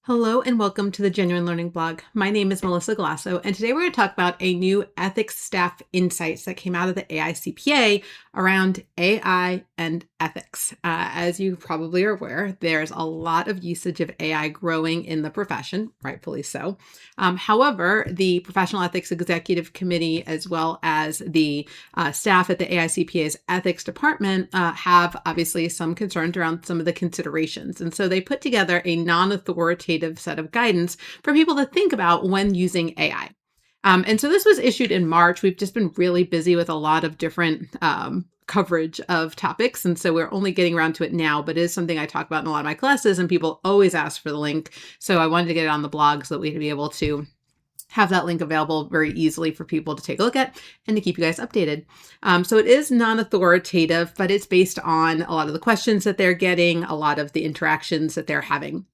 Hello and welcome to the Genuine Learning Blog. My name is Melisa Galasso, and today we're going to talk about a new ethics staff insights that came out of the AICPA around AI and ethics. As you probably are aware, there's a lot of usage of AI growing in the profession, rightfully so. However, the Professional Ethics Executive Committee, as well as the staff at the AICPA's ethics department, have obviously some concerns around some of the considerations. And so they put together a non-authoritative set of guidance for people to think about when using AI. And so this was issued in March. We've just been really busy with a lot of different coverage of topics. And so we're only getting around to it now, but it is something I talk about in a lot of my classes and people always ask for the link. So I wanted to get it on the blog so that we could be able to have that link available very easily for people to take a look at and to keep you guys updated. So it is non-authoritative, but it's based on a lot of the questions that they're getting, a lot of the interactions that they're having.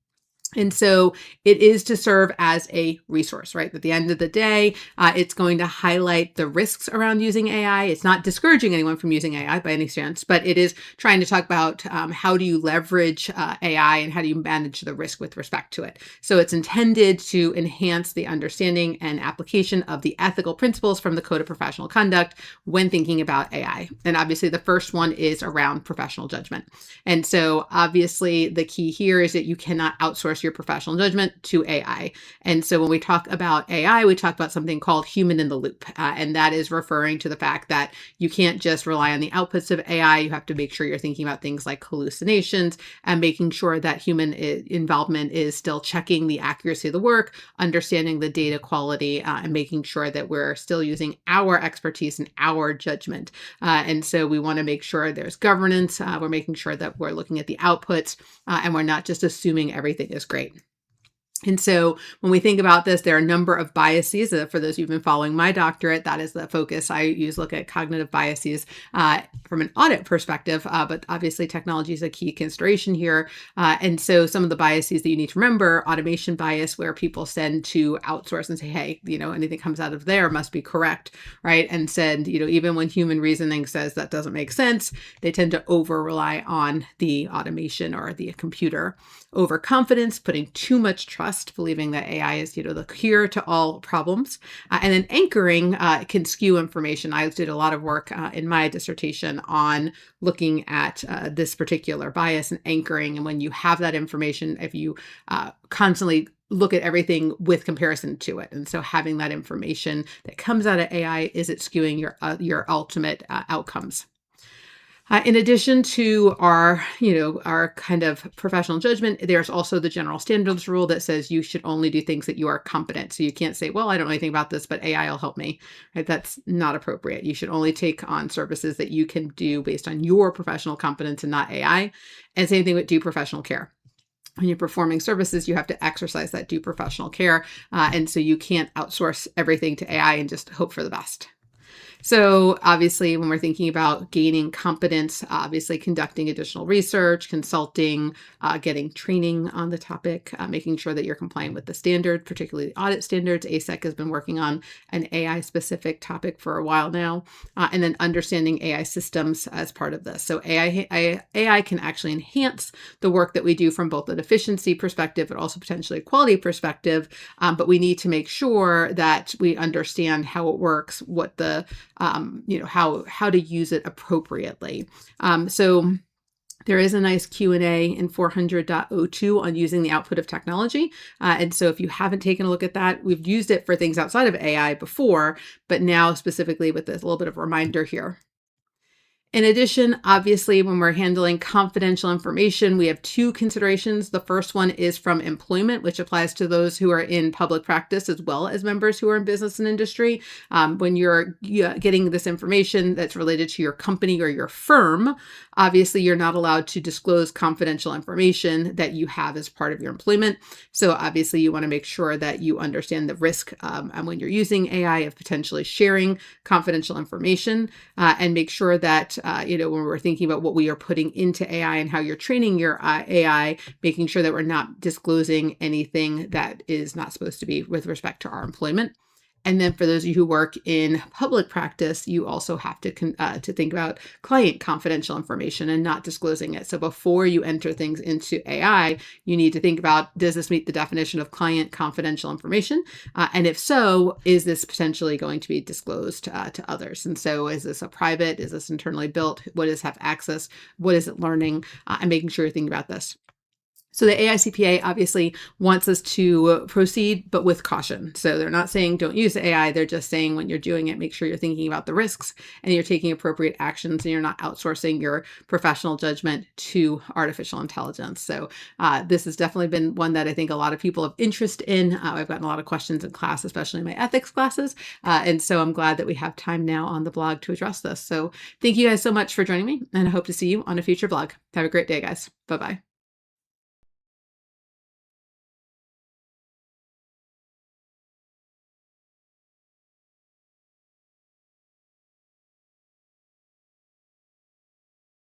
And so it is to serve as a resource, right? At the end of the day, it's going to highlight the risks around using AI. It's not discouraging anyone from using AI by any chance, but it is trying to talk about how do you leverage AI and how do you manage the risk with respect to it. So it's intended to enhance the understanding and application of the ethical principles from the Code of Professional Conduct when thinking about AI. And obviously the first one is around professional judgment. And so obviously the key here is that you cannot outsource your professional judgment to AI. And so when we talk about AI, we talk about something called human in the loop. And that is referring to the fact that you can't just rely on the outputs of AI. You have to make sure you're thinking about things like hallucinations and making sure that human involvement is still checking the accuracy of the work, understanding the data quality, and making sure that we're still using our expertise and our judgment. And so we want to make sure there's governance. We're making sure that we're looking at the outputs and we're not just assuming everything is great. And so when we think about this, there are a number of biases. For those who've been following my doctorate, that is the focus. I look at cognitive biases from an audit perspective, but obviously technology is a key consideration here. And so some of the biases that you need to remember, automation bias, where people tend to outsource and say, hey, anything comes out of there must be correct, right? And said, even when human reasoning says that doesn't make sense, they tend to over rely on the automation or the computer. Overconfidence, putting too much trust, believing that AI is, the cure to all problems. And then anchoring can skew information. I did a lot of work in my dissertation on looking at this particular bias and anchoring. And when you have that information, if you constantly look at everything with comparison to it. And so having that information that comes out of AI, is it skewing your ultimate outcomes? In addition to our kind of professional judgment, there's also the general standards rule that says you should only do things that you are competent. So you can't say, well, I don't know anything about this, but AI will help me, right? That's not appropriate. You should only take on services that you can do based on your professional competence and not AI. And same thing with due professional care. When you're performing services, you have to exercise that due professional care. And so you can't outsource everything to AI and just hope for the best. So obviously, when we're thinking about gaining competence, obviously conducting additional research, consulting, getting training on the topic, making sure that you're compliant with the standard, particularly the audit standards. ASEC has been working on an AI-specific topic for a while now, and then understanding AI systems as part of this. So AI can actually enhance the work that we do from both an efficiency perspective, but also potentially a quality perspective. But we need to make sure that we understand how it works, what the how to use it appropriately. So there is a nice Q&A in 400.02 on using the output of technology. And so if you haven't taken a look at that, we've used it for things outside of AI before, but now specifically with this little bit of a reminder here. In addition, obviously, when we're handling confidential information, we have two considerations. The first one is from employment, which applies to those who are in public practice as well as members who are in business and industry. When you're getting this information that's related to your company or your firm, obviously, you're not allowed to disclose confidential information that you have as part of your employment. So obviously, you want to make sure that you understand the risk and when you're using AI of potentially sharing confidential information and make sure that when we're thinking about what we are putting into AI and how you're training your AI, making sure that we're not disclosing anything that is not supposed to be with respect to our employment. And then for those of you who work in public practice, you also have to think about client confidential information and not disclosing it. So before you enter things into AI, you need to think about, does this meet the definition of client confidential information? And if so, is this potentially going to be disclosed to others? And so is this a private? Is this internally built? What does have access? What is it learning? And making sure you're thinking about this. So the AICPA obviously wants us to proceed, but with caution. So they're not saying don't use AI. They're just saying when you're doing it, make sure you're thinking about the risks and you're taking appropriate actions and you're not outsourcing your professional judgment to artificial intelligence. So this has definitely been one that I think a lot of people have interest in. I've gotten a lot of questions in class, especially in my ethics classes. And so I'm glad that we have time now on the blog to address this. So thank you guys so much for joining me, and I hope to see you on a future blog. Have a great day, guys. Bye-bye.